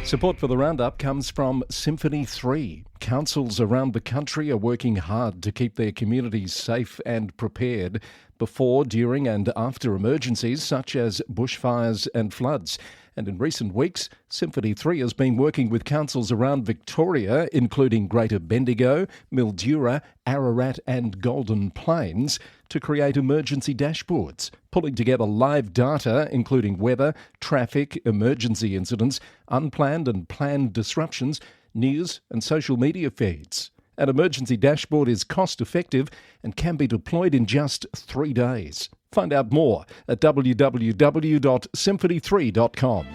Support for the roundup comes from Symphony 3. Councils around the country are working hard to keep their communities safe and prepared before, during and after emergencies such as bushfires and floods. And in recent weeks, Symphony 3 has been working with councils around Victoria, including Greater Bendigo, Mildura, Ararat and Golden Plains, to create emergency dashboards, pulling together live data including weather, traffic, emergency incidents, unplanned and planned disruptions, news and social media feeds. An emergency dashboard is cost-effective and can be deployed in just 3 days. Find out more at www.symphony3.com.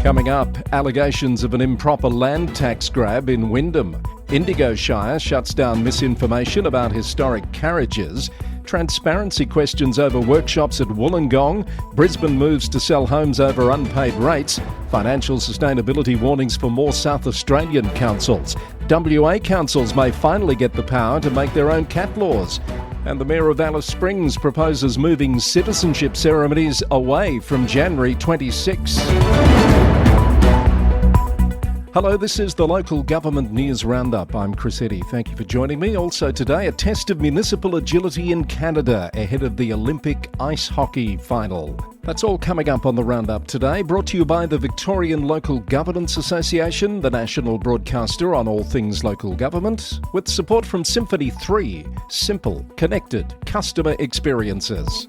Coming up, allegations of an improper land tax grab in Wyndham. Indigo Shire shuts down misinformation about historic carriages. Transparency questions over workshops at Wollongong. Brisbane moves to sell homes over unpaid rates. Financial sustainability warnings for more South Australian councils. WA councils may finally get the power to make their own cat laws. And the Mayor of Alice Springs proposes moving citizenship ceremonies away from January 26. Hello, this is the Local Government News Roundup. I'm Chris Eddy. Thank you for joining me. Also today, a test of municipal agility in Canada ahead of the Olympic ice hockey final. That's all coming up on the Roundup today, brought to you by the Victorian Local Governance Association, the national broadcaster on all things local government, with support from Symphony 3, simple, connected, customer experiences.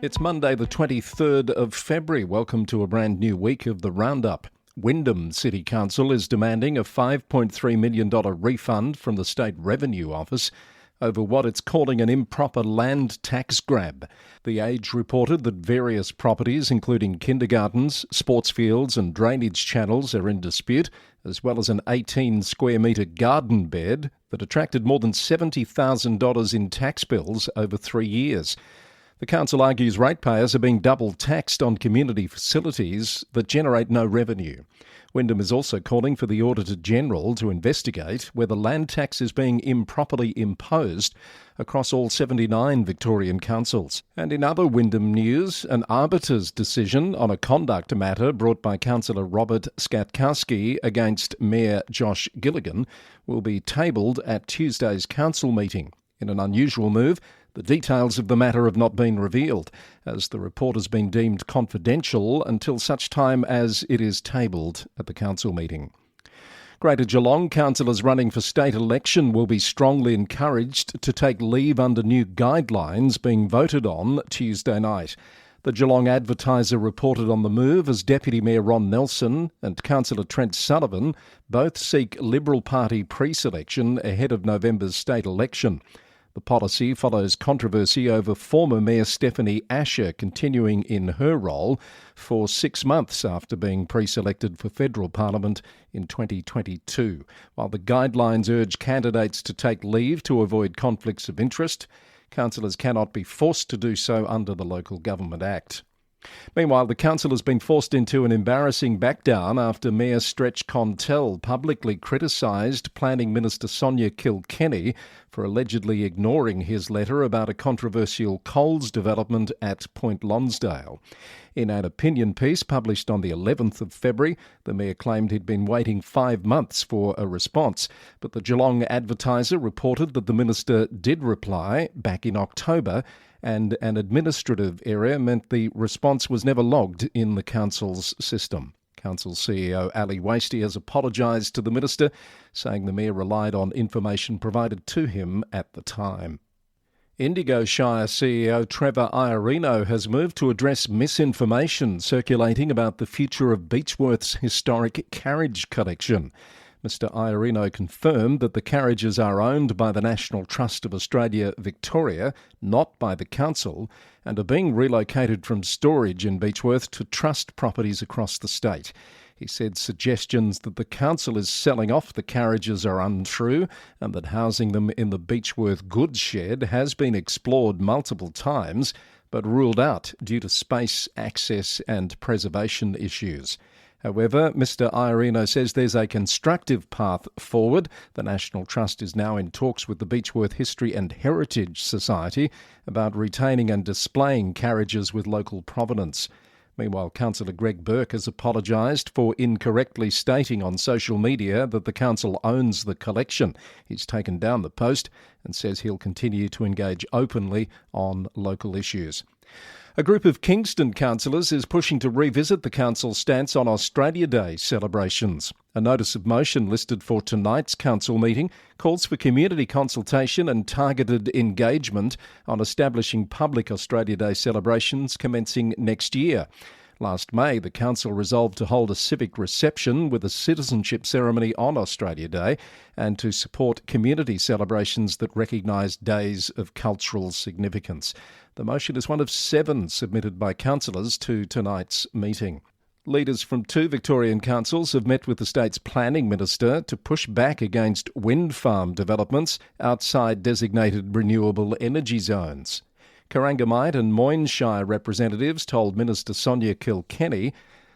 It's Monday the 23rd of February. Welcome to a brand new week of the Roundup. Wyndham City Council is demanding a $5.3 million refund from the State Revenue Office over what it's calling an improper land tax grab. The Age reported that various properties, including kindergartens, sports fields and drainage channels, are in dispute, as well as an 18-square-metre garden bed that attracted more than $70,000 in tax bills over 3 years. The council argues ratepayers are being double taxed on community facilities that generate no revenue. Wyndham is also calling for the Auditor-General to investigate whether land tax is being improperly imposed across all 79 Victorian councils. And in other Wyndham news, an arbiter's decision on a conduct matter brought by Councillor Robert Skatkowski against Mayor Josh Gilligan will be tabled at Tuesday's council meeting. In an unusual move, the details of the matter have not been revealed, as the report has been deemed confidential until such time as it is tabled at the council meeting. Greater Geelong councillors running for state election will be strongly encouraged to take leave under new guidelines being voted on Tuesday night. The Geelong Advertiser reported on the move as Deputy Mayor Ron Nelson and Councillor Trent Sullivan both seek Liberal Party pre-selection ahead of November's state election. The policy follows controversy over former Mayor Stephanie Asher continuing in her role for 6 months after being pre-selected for federal parliament in 2022. While the guidelines urge candidates to take leave to avoid conflicts of interest, councillors cannot be forced to do so under the Local Government Act. Meanwhile, the council has been forced into an embarrassing backdown after Mayor Stretch Contell publicly criticised Planning Minister Sonia Kilkenny for allegedly ignoring his letter about a controversial Coles development at Point Lonsdale. In an opinion piece published on the 11th of February, the Mayor claimed he'd been waiting 5 months for a response, but the Geelong Advertiser reported that the minister did reply back in October, and an administrative error meant the response was never logged in the council's system. Council CEO Ali Wasty has apologised to the minister, saying the mayor relied on information provided to him at the time. Indigo Shire CEO Trevor Iarino has moved to address misinformation circulating about the future of Beechworth's historic carriage collection. Mr Iarino confirmed that the carriages are owned by the National Trust of Australia Victoria, not by the council, and are being relocated from storage in Beechworth to trust properties across the state. He said suggestions that the council is selling off the carriages are untrue and that housing them in the Beechworth goods shed has been explored multiple times but ruled out due to space, access and preservation issues. However, Mr Iarino says there's a constructive path forward. The National Trust is now in talks with the Beechworth History and Heritage Society about retaining and displaying carriages with local provenance. Meanwhile, Councillor Greg Burke has apologised for incorrectly stating on social media that the council owns the collection. He's taken down the post and says he'll continue to engage openly on local issues. A group of Kingston councillors is pushing to revisit the council's stance on Australia Day celebrations. A notice of motion listed for tonight's council meeting calls for community consultation and targeted engagement on establishing public Australia Day celebrations commencing next year. Last May, the council resolved to hold a civic reception with a citizenship ceremony on Australia Day and to support community celebrations that recognise days of cultural significance. The motion is one of 7 submitted by councillors to tonight's meeting. Leaders from 2 Victorian councils have met with the state's planning minister to push back against wind farm developments outside designated renewable energy zones. Corangamite and Moyne Shire representatives told Minister Sonia Kilkenny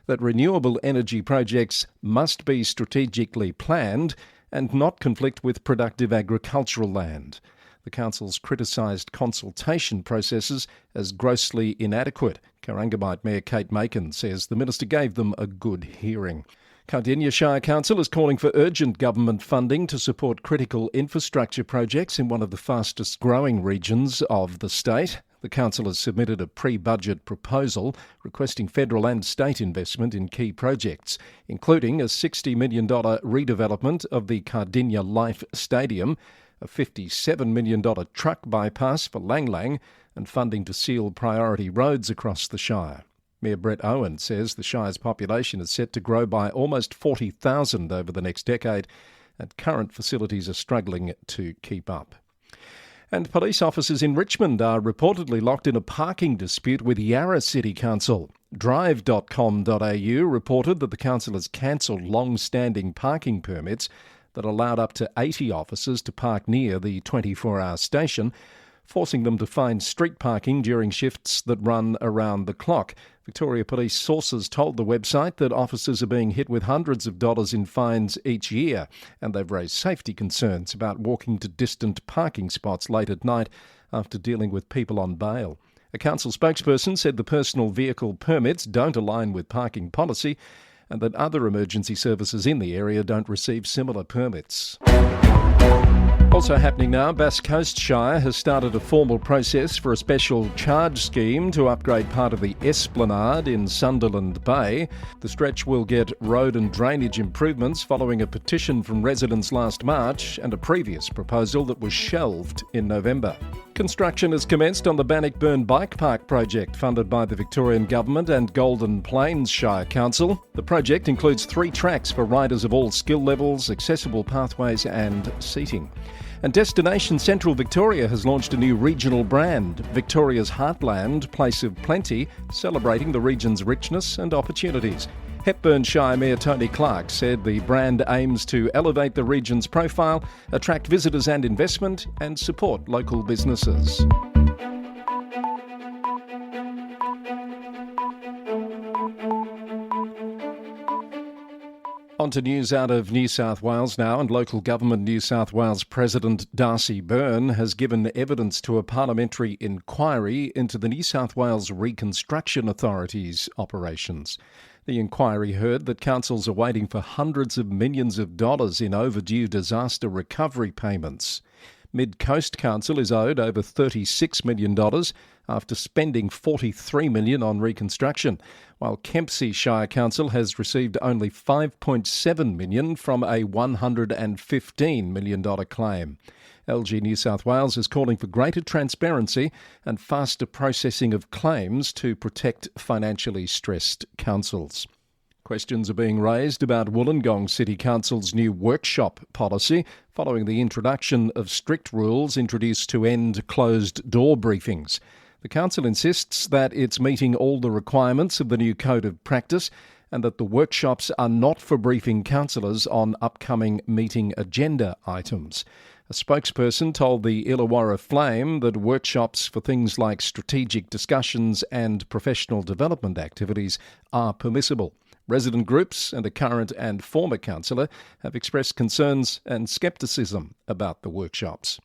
that renewable energy projects must be strategically planned and not conflict with productive agricultural land. The councils criticised consultation processes as grossly inadequate. Corangamite Mayor Kate Macon says the minister gave them a good hearing. Indigo Shire Council is calling for urgent government funding to support critical infrastructure projects in one of the fastest growing regions of the state. The council has submitted a pre-budget proposal requesting federal and state investment in key projects, including a $60 million redevelopment of the Cardinia Life Stadium, a $57 million truck bypass for Lang Lang, and funding to seal priority roads across the Shire. Mayor Brett Owen says the Shire's population is set to grow by almost 40,000 over the next decade, and current facilities are struggling to keep up. And police officers in Richmond are reportedly locked in a parking dispute with Yarra City Council. Drive.com.au reported that the council has cancelled long-standing parking permits that allowed up to 80 officers to park near the 24-hour station, forcing them to find street parking during shifts that run around the clock. Victoria Police sources told the website that officers are being hit with hundreds of dollars in fines each year, and they've raised safety concerns about walking to distant parking spots late at night after dealing with people on bail. A council spokesperson said the personal vehicle permits don't align with parking policy and that other emergency services in the area don't receive similar permits. Also happening now, Bass Coast Shire has started a formal process for a special charge scheme to upgrade part of the Esplanade in Sunderland Bay. The stretch will get road and drainage improvements following a petition from residents last March and a previous proposal that was shelved in November. Construction has commenced on the Bannockburn Bike Park project funded by the Victorian Government and Golden Plains Shire Council. The project includes 3 tracks for riders of all skill levels, accessible pathways and seating. And Destination Central Victoria has launched a new regional brand, Victoria's Heartland, Place of Plenty, celebrating the region's richness and opportunities. Hepburn Shire Mayor Tony Clark said the brand aims to elevate the region's profile, attract visitors and investment, and support local businesses. On to news out of New South Wales now, and Local Government New South Wales President Darcy Byrne has given evidence to a parliamentary inquiry into the New South Wales Reconstruction Authority's operations. The inquiry heard that councils are waiting for hundreds of millions of dollars in overdue disaster recovery payments. Mid-Coast Council is owed over $36 million after spending $43 million on reconstruction, while Kempsey Shire Council has received only $5.7 million from a $115 million claim. LG New South Wales is calling for greater transparency and faster processing of claims to protect financially stressed councils. Questions are being raised about Wollongong City Council's new workshop policy following the introduction of strict rules introduced to end closed-door briefings. The council insists that it's meeting all the requirements of the new code of practice and that the workshops are not for briefing councillors on upcoming meeting agenda items. A spokesperson told the Illawarra Flame that workshops for things like strategic discussions and professional development activities are permissible. Resident groups and a current and former councillor have expressed concerns and scepticism about the workshops.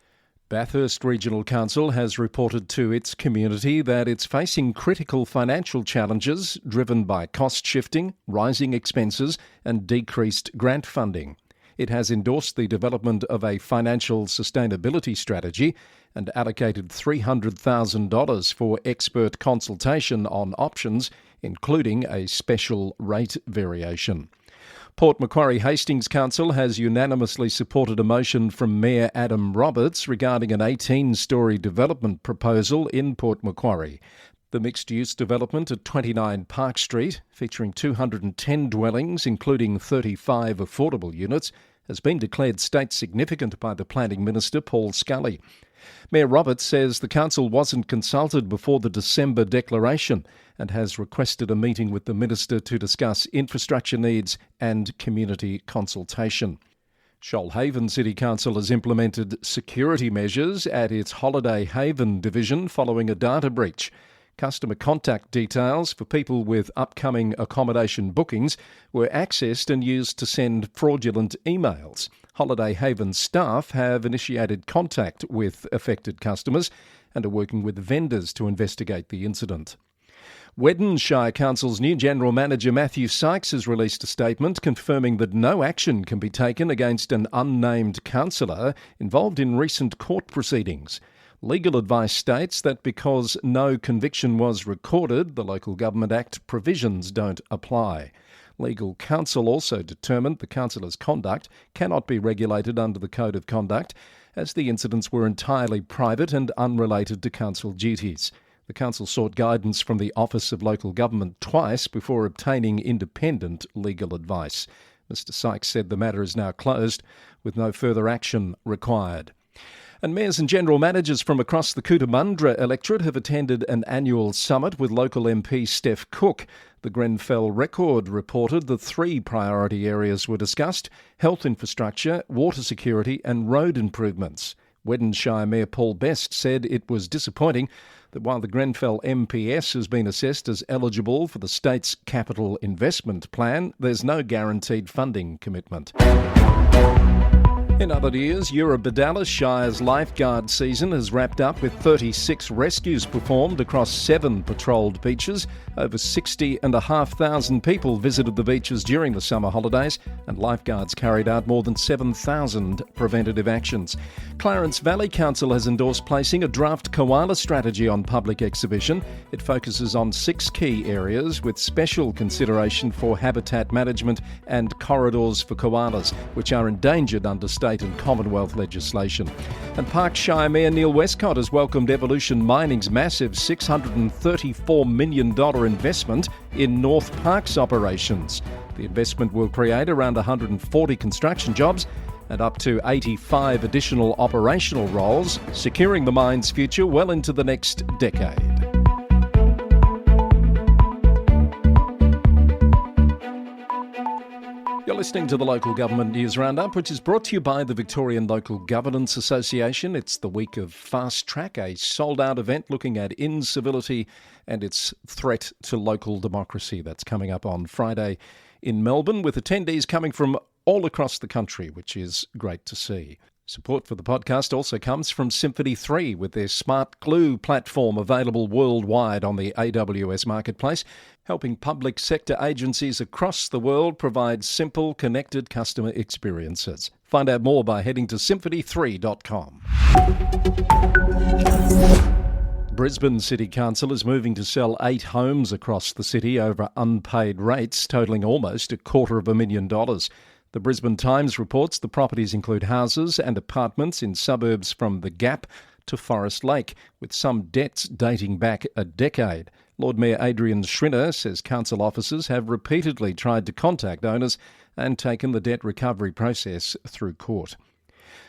Bathurst Regional Council has reported to its community that it's facing critical financial challenges driven by cost shifting, rising expenses and decreased grant funding. It has endorsed the development of a financial sustainability strategy and allocated $300,000 for expert consultation on options, including a special rate variation. Port Macquarie Hastings Council has unanimously supported a motion from Mayor Adam Roberts regarding an 18-storey development proposal in Port Macquarie. The mixed-use development at 29 Park Street, featuring 210 dwellings, including 35 affordable units, has been declared state significant by the Planning Minister, Paul Scully. Mayor Roberts says the council wasn't consulted before the December declaration and has requested a meeting with the Minister to discuss infrastructure needs and community consultation. Shoalhaven City Council has implemented security measures at its Holiday Haven division following a data breach. Customer contact details for people with upcoming accommodation bookings were accessed and used to send fraudulent emails. Holiday Haven staff have initiated contact with affected customers and are working with vendors to investigate the incident. Wyndham Shire Council's new General Manager Matthew Sykes has released a statement confirming that no action can be taken against an unnamed councillor involved in recent court proceedings. Legal advice states that because no conviction was recorded, the Local Government Act provisions don't apply. Legal counsel also determined the councillor's conduct cannot be regulated under the Code of Conduct, as the incidents were entirely private and unrelated to council duties. The council sought guidance from the Office of Local Government twice before obtaining independent legal advice. Mr Sykes said the matter is now closed, with no further action required. And mayors and general managers from across the Cootamundra electorate have attended an annual summit with local MP Steph Cook. The Grenfell Record reported that 3 priority areas were discussed: health infrastructure, water security and road improvements. Wyndham Shire Mayor Paul Best said it was disappointing that while the Grenfell MPS has been assessed as eligible for the state's capital investment plan, there's no guaranteed funding commitment. In other news, Eurobadalis Shire's lifeguard season has wrapped up with 36 rescues performed across 7 patrolled beaches. Over 60,500 people visited the beaches during the summer holidays, and lifeguards carried out more than 7,000 preventative actions. Clarence Valley Council has endorsed placing a draft koala strategy on public exhibition. It focuses on 6 key areas with special consideration for habitat management and corridors for koalas, which are endangered under state and Commonwealth legislation. And Park Shire Mayor Neil Westcott has welcomed Evolution Mining's massive $634 million investment in North Park's operations. The investment will create around 140 construction jobs and up to 85 additional operational roles, securing the mine's future well into the next decade. You're listening to the Local Government News Roundup, which is brought to you by the Victorian Local Governance Association. It's the week of Fast Track, a sold-out event looking at incivility and its threat to local democracy. That's coming up on Friday in Melbourne, with attendees coming from all across the country, which is great to see. Support for the podcast also comes from Symphony 3, with their Smart Glue platform available worldwide on the AWS Marketplace, helping public sector agencies across the world provide simple, connected customer experiences. Find out more by heading to symphony3.com. Brisbane City Council is moving to sell 8 homes across the city over unpaid rates, totalling almost $250,000. The Brisbane Times reports the properties include houses and apartments in suburbs from the Gap to Forest Lake, with some debts dating back a decade. Lord Mayor Adrian Schrinner says council officers have repeatedly tried to contact owners and taken the debt recovery process through court.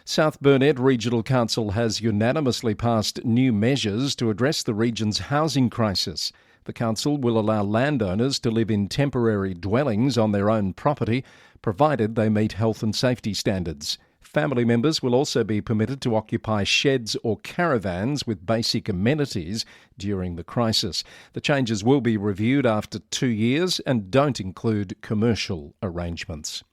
South Burnett Regional Council has unanimously passed new measures to address the region's housing crisis. The council will allow landowners to live in temporary dwellings on their own property, provided they meet health and safety standards. Family members will also be permitted to occupy sheds or caravans with basic amenities during the crisis. The changes will be reviewed after 2 years and don't include commercial arrangements.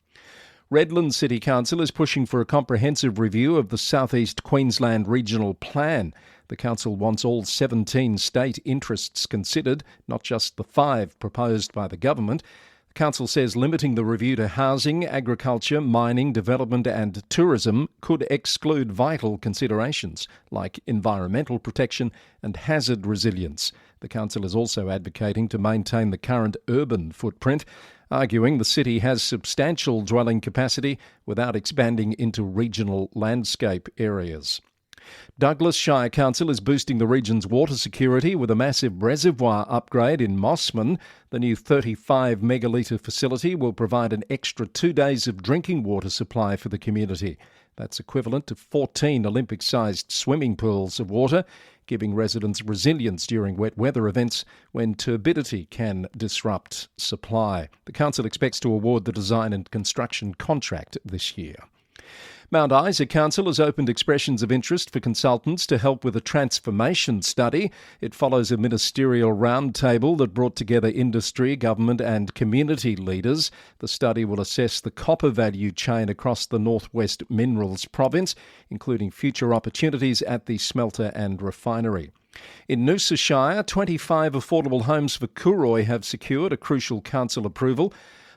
Redland City Council is pushing for a comprehensive review of the South East Queensland Regional Plan. The council wants all 17 state interests considered, not just the 5 proposed by the government. The council says limiting the review to housing, agriculture, mining, development and tourism could exclude vital considerations like environmental protection and hazard resilience. The council is also advocating to maintain the current urban footprint, arguing the city has substantial dwelling capacity without expanding into regional landscape areas. Douglas Shire Council is boosting the region's water security with a massive reservoir upgrade in Mossman. The new 35 megalitre facility will provide an extra 2 days of drinking water supply for the community. That's equivalent to 14 Olympic-sized swimming pools of water, giving residents resilience during wet weather events when turbidity can disrupt supply. The council expects to award the design and construction contract this year. Mount Isa Council has opened expressions of interest for consultants to help with a transformation study. It follows a ministerial roundtable that brought together industry, government and community leaders. The study will assess the copper value chain across the Northwest Minerals Province, including future opportunities at the smelter and refinery. In Noosa Shire, 25 affordable homes for Cooroy have secured a crucial council approval.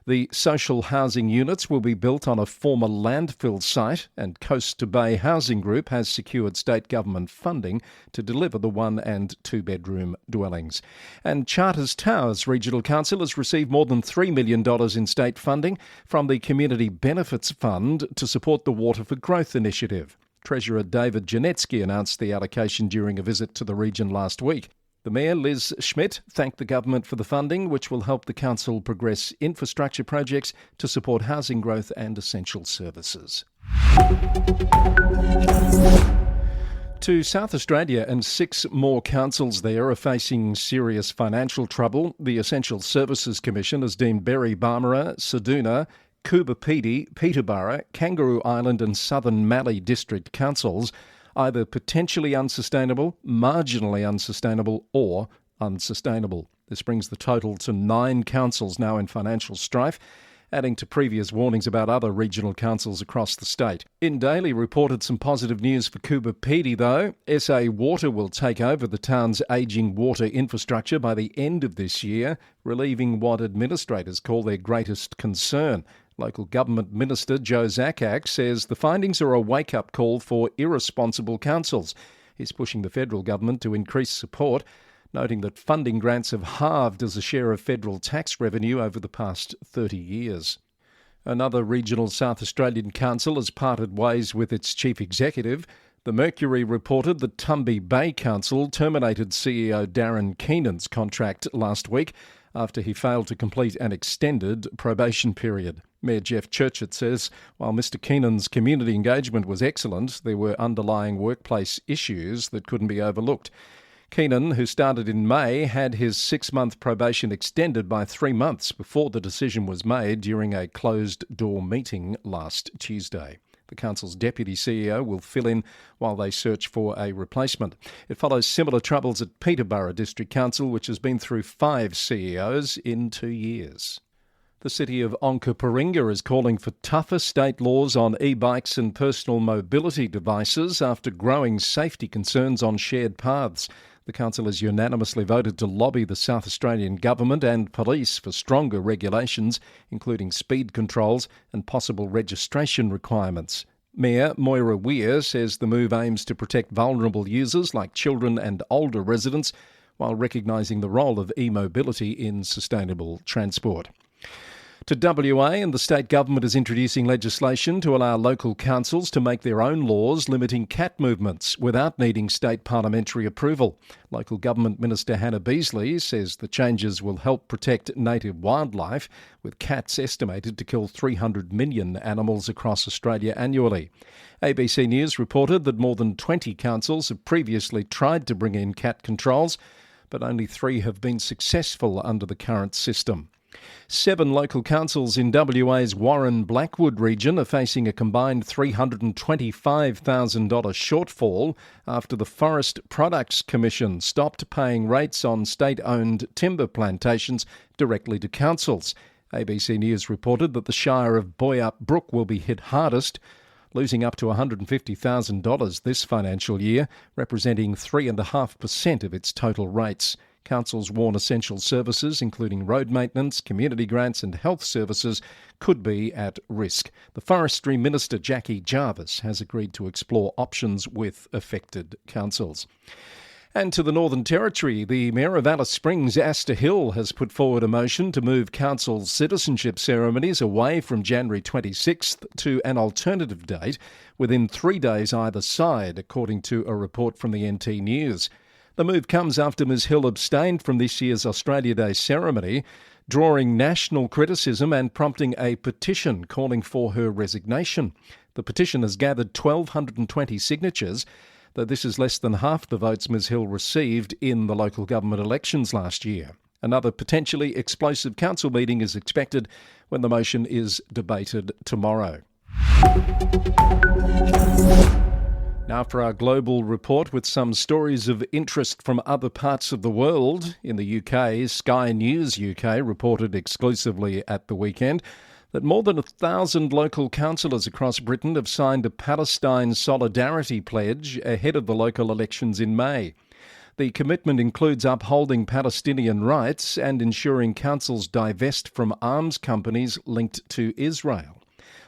The social housing units will be built on a former landfill site, and Coast to Bay Housing Group has secured state government funding to deliver the 1 and 2 bedroom dwellings. And Charters Towers Regional Council has received more than $3 million in state funding from the Community Benefits Fund to support the Water for Growth initiative. Treasurer David Janetsky announced the allocation during a visit to the region last week. The Mayor, Liz Schmidt, thanked the government for the funding, which will help the council progress infrastructure projects to support housing growth and essential services. To South Australia, and 6 more councils there are facing serious financial trouble. The Essential Services Commission has deemed Berry Barmera, Ceduna, Coober Pedy, Peterborough, Kangaroo Island and Southern Mallee District Councils either potentially unsustainable, marginally unsustainable or unsustainable. This brings the total to 9 councils now in financial strife, adding to previous warnings about other regional councils across the state. In Daily reported some positive news for Coober Pedy though. SA Water will take over the town's ageing water infrastructure by the end of this year, relieving what administrators call their greatest concern. Local Government Minister Joe Zakak says the findings are a wake-up call for irresponsible councils. He's pushing the federal government to increase support, noting that funding grants have halved as a share of federal tax revenue over the past 30 years. Another regional South Australian council has parted ways with its chief executive. The Mercury reported that Tumby Bay Council terminated CEO Darren Keenan's contract last week after he failed to complete an extended probation period. Mayor Jeff Churchett says while Mr Keenan's community engagement was excellent, there were underlying workplace issues that couldn't be overlooked. Keenan, who started in May, had his 6-month probation extended by 3 months before the decision was made during a closed-door meeting last Tuesday. The council's deputy CEO will fill in while they search for a replacement. It follows similar troubles at Peterborough District Council, which has been through 5 CEOs in 2 years. The city of Onkaparinga is calling for tougher state laws on e-bikes and personal mobility devices after growing safety concerns on shared paths. The council has unanimously voted to lobby the South Australian government and police for stronger regulations, including speed controls and possible registration requirements. Mayor Moira Weir says the move aims to protect vulnerable users like children and older residents while recognising the role of e-mobility in sustainable transport. To WA, and the state government is introducing legislation to allow local councils to make their own laws limiting cat movements without needing state parliamentary approval. Local Government Minister Hannah Beasley says the changes will help protect native wildlife, with cats estimated to kill 300 million animals across Australia annually. ABC News reported that more than 20 councils have previously tried to bring in cat controls, but only 3 have been successful under the current system. 7 local councils in WA's Warren-Blackwood region are facing a combined $325,000 shortfall after the Forest Products Commission stopped paying rates on state-owned timber plantations directly to councils. ABC News reported that the Shire of Boyup Brook will be hit hardest, losing up to $150,000 this financial year, representing 3.5% of its total rates. Councils warn essential services, including road maintenance, community grants and health services, could be at risk. The Forestry Minister, Jackie Jarvis, has agreed to explore options with affected councils. And to the Northern Territory, the Mayor of Alice Springs, Astor Hill, has put forward a motion to move council's citizenship ceremonies away from January 26th to an alternative date within 3 days either side, according to a report from the NT News. The move comes after Ms Hill abstained from this year's Australia Day ceremony, drawing national criticism and prompting a petition calling for her resignation. The petition has gathered 1,220 signatures, though this is less than half the votes Ms Hill received in the local government elections last year. Another potentially explosive council meeting is expected when the motion is debated tomorrow. Now for our global report with some stories of interest from other parts of the world. In the UK, Sky News UK reported exclusively at the weekend that more than 1,000 local councillors across Britain have signed a Palestine solidarity pledge ahead of the local elections in May. The commitment includes upholding Palestinian rights and ensuring councils divest from arms companies linked to Israel.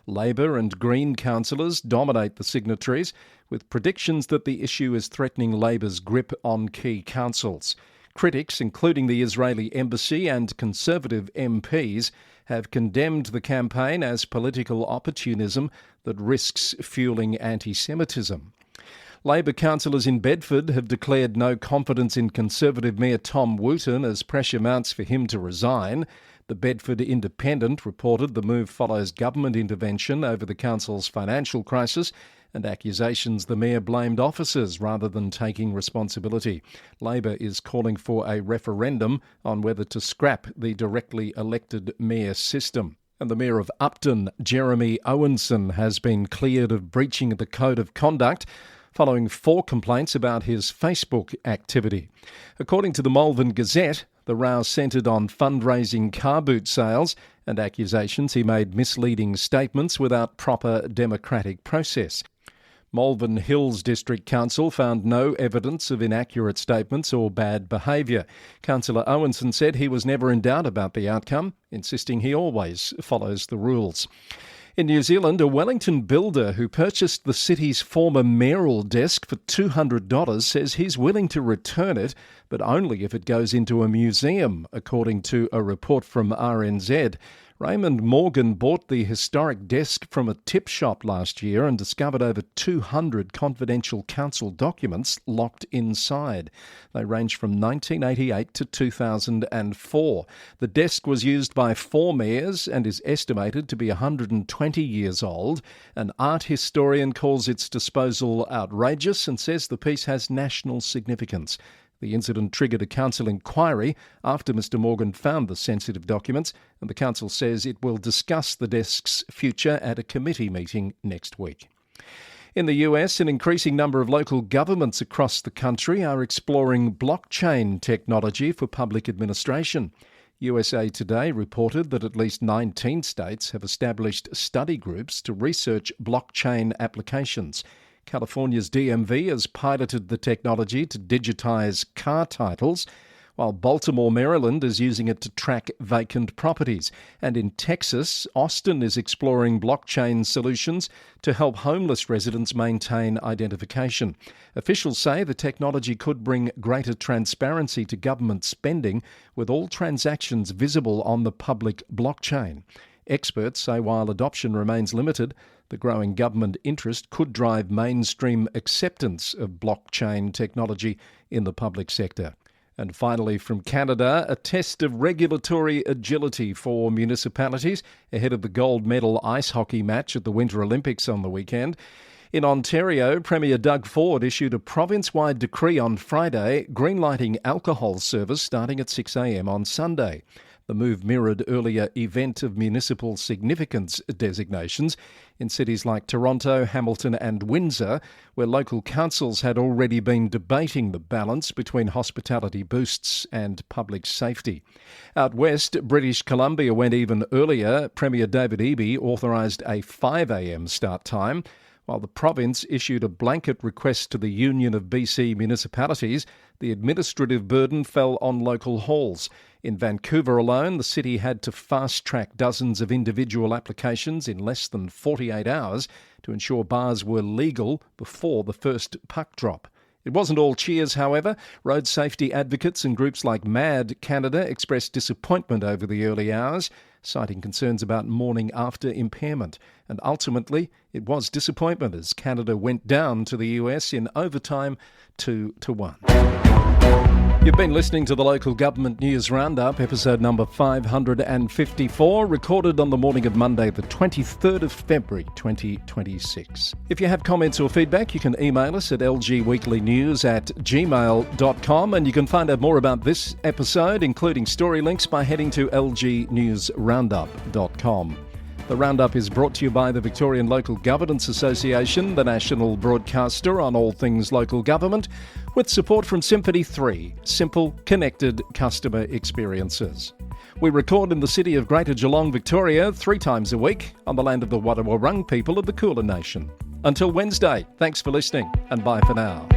Labor and Green councillors dominate the signatories, with predictions that the issue is threatening Labor's grip on key councils. Critics, including the Israeli embassy and Conservative MPs, have condemned the campaign as political opportunism that risks fueling anti-Semitism. Labor councillors in Bedford have declared no confidence in Conservative Mayor Tom Wooten as pressure mounts for him to resign. The Bedford Independent reported the move follows government intervention over the council's financial crisis and accusations the mayor blamed officers rather than taking responsibility. Labor is calling for a referendum on whether to scrap the directly elected mayor system. And the Mayor of Upton, Jeremy Owenson, has been cleared of breaching the Code of Conduct following 4 complaints about his Facebook activity. According to the Malvern Gazette, the row centred on fundraising car boot sales and accusations he made misleading statements without proper democratic process. Malvern Hills District Council found no evidence of inaccurate statements or bad behaviour. Councillor Owenson said he was never in doubt about the outcome, insisting he always follows the rules. In New Zealand, a Wellington builder who purchased the city's former mayoral desk for $200 says he's willing to return it, but only if it goes into a museum, according to a report from RNZ. Raymond Morgan bought the historic desk from a tip shop last year and discovered over 200 confidential council documents locked inside. They range from 1988 to 2004. The desk was used by 4 mayors and is estimated to be 120 years old. An art historian calls its disposal outrageous and says the piece has national significance. The incident triggered a council inquiry after Mr Morgan found the sensitive documents, and the council says it will discuss the desk's future at a committee meeting next week. In the US, an increasing number of local governments across the country are exploring blockchain technology for public administration. USA Today reported that at least 19 states have established study groups to research blockchain applications. California's DMV has piloted the technology to digitise car titles, while Baltimore, Maryland is using it to track vacant properties. And in Texas, Austin is exploring blockchain solutions to help homeless residents maintain identification. Officials say the technology could bring greater transparency to government spending, with all transactions visible on the public blockchain. Experts say while adoption remains limited, the growing government interest could drive mainstream acceptance of blockchain technology in the public sector. And finally, from Canada, a test of regulatory agility for municipalities ahead of the gold medal ice hockey match at the Winter Olympics on the weekend. In Ontario, Premier Doug Ford issued a province-wide decree on Friday greenlighting alcohol service starting at 6 a.m. on Sunday. The move mirrored earlier event of municipal significance designations in cities like Toronto, Hamilton and Windsor, where local councils had already been debating the balance between hospitality boosts and public safety. Out west, British Columbia went even earlier. Premier David Eby authorised a 5 a.m. start time, while the province issued a blanket request to the Union of BC Municipalities. The administrative burden fell on local halls. In Vancouver alone, the city had to fast-track dozens of individual applications in less than 48 hours to ensure bars were legal before the first puck drop. It wasn't all cheers, however. Road safety advocates and groups like MAD Canada expressed disappointment over the early hours, citing concerns about morning after impairment. And ultimately, it was disappointment as Canada went down to the US in overtime 2-1. You've been listening to the Local Government News Roundup, episode number 554, recorded on the morning of Monday, the 23rd of February, 2026. If you have comments or feedback, you can email us at lgweeklynews@gmail.com, and you can find out more about this episode, including story links, by heading to lgnewsroundup.com. The Roundup is brought to you by the Victorian Local Governance Association, the national broadcaster on all things local government, with support from Symphony 3, simple, connected customer experiences. We record in the city of Greater Geelong, Victoria, 3 times a week on the land of the Wadawurrung people of the Kulin Nation. Until Wednesday, thanks for listening and bye for now.